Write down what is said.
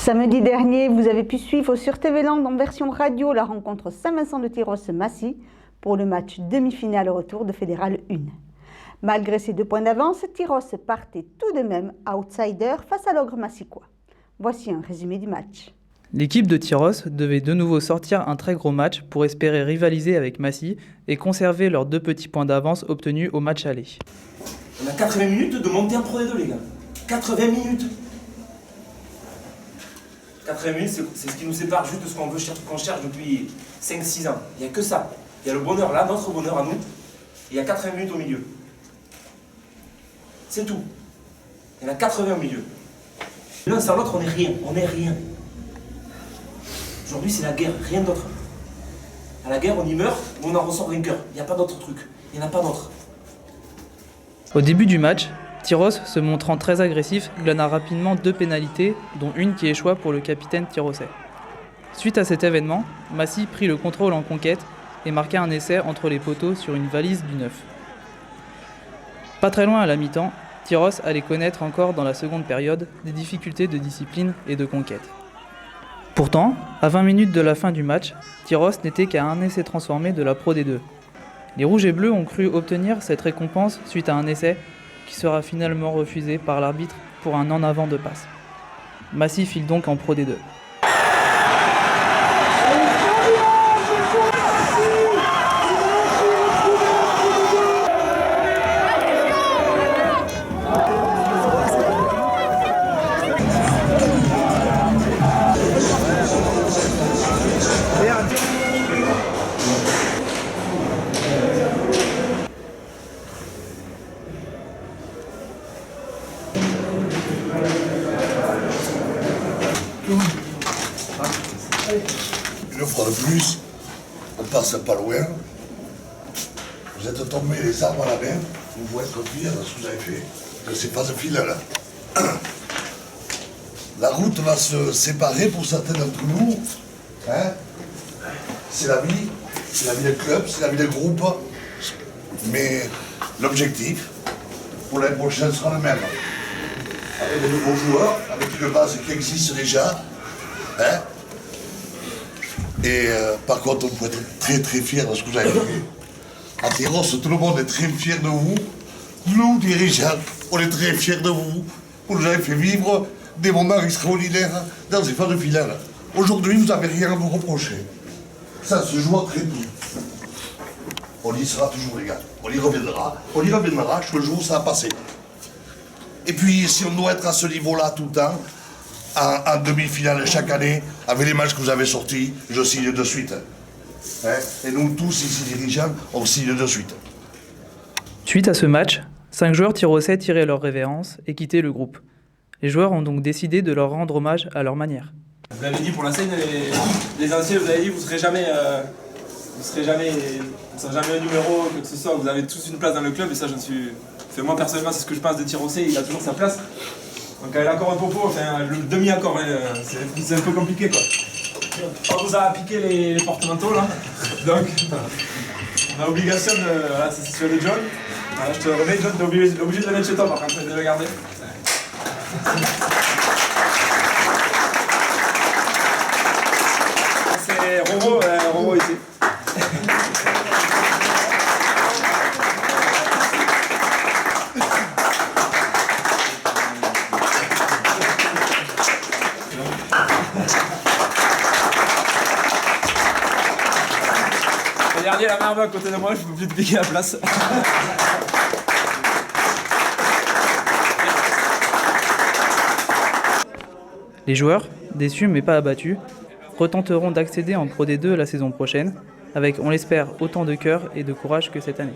Samedi dernier, vous avez pu suivre sur TV Land en version radio la rencontre Saint-Vincent de Tyrosse-Massy pour le match demi-finale retour de Fédéral 1. Malgré ses 2 points d'avance, Tyrosse partait tout de même outsider face à l'Ogre massicois. Voici un résumé du match. L'équipe de Tyrosse devait de nouveau sortir un très gros match pour espérer rivaliser avec Massy et conserver leurs 2 petits points d'avance obtenus au match aller. On a 80 minutes de monter en Pro D2, les gars. 80 minutes. 80 minutes, c'est ce qui nous sépare juste de ce qu'on cherche depuis 5-6 ans. Il n'y a que ça. Il y a le bonheur là, notre bonheur à nous. Et il y a 80 minutes au milieu. C'est tout. Il y en a 80 au milieu. L'un sans l'autre, on n'est rien. On n'est rien. Aujourd'hui, c'est la guerre, rien d'autre. À la guerre, on y meurt, mais on en ressort vainqueur. Il n'y a pas d'autre truc. Il n'y en a pas d'autre. Au début du match, Tyrosse, se montrant très agressif, glana rapidement 2 pénalités, dont une qui échoua pour le capitaine tyrossais. Suite à cet événement, Massy prit le contrôle en conquête et marqua un essai entre les poteaux sur une valise du 9. Pas très loin à la mi-temps, Tyrosse allait connaître encore dans la seconde période des difficultés de discipline et de conquête. Pourtant, à 20 minutes de la fin du match, Tyrosse n'était qu'à un essai transformé de la Pro D2. Les Rouges et Bleus ont cru obtenir cette récompense suite à un essai qui sera finalement refusé par l'arbitre pour un en avant de passe. Massy file donc en Pro D2. Une fois de plus, on passe pas loin. Vous êtes tombés les armes à la main, vous pouvez être fiers de ce que vous avez fait, de ces phases finales. La route va se séparer pour certains d'entre nous. Hein? C'est la vie des clubs, c'est la vie des groupes. Mais l'objectif pour l'année prochaine sera le même. Avec de nouveaux joueurs, avec une base qui existe déjà. Hein? Et par contre, on peut être très très fiers de ce que vous avez fait. À Tyrosse, tout le monde est très fier de vous. Nous, dirigeants, on est très fiers de vous. Vous nous avez fait vivre des moments extraordinaires dans ces phases finales. Aujourd'hui, vous n'avez rien à vous reprocher. Ça se joue très bien. On y sera toujours, les gars. On y reviendra le jour où ça va passer. Et puis, si on doit être à ce niveau-là tout le temps, en demi-finale chaque année, avec les matchs que vous avez sortis, je signe de suite. Hein? Et nous tous ici dirigeants, on signe de suite. Suite à ce match, 5 joueurs tyrossais tiraient leur révérence et quittaient le groupe. Les joueurs ont donc décidé de leur rendre hommage à leur manière. Vous l'avez dit pour la scène, les anciens, vous avez dit, vous serez jamais un numéro, que ce soit, vous avez tous une place dans le club et ça je suis. Moi personnellement c'est ce que je pense de Tyrossais, il a toujours sa place. Donc elle a encore un popo, enfin le demi-accord, c'est un peu compliqué quoi. On vous a piqué les porte-manteaux là, donc on a obligation de. Voilà, c'est celui de John. Voilà, je te remets John, t'es obligé de le mettre chez toi par contre, de le garder. C'est Romo ici. Regardez la marbre à côté de moi, je peux plus te piquer la place. Les joueurs, déçus mais pas abattus, retenteront d'accéder en Pro D2 la saison prochaine, avec, on l'espère, autant de cœur et de courage que cette année.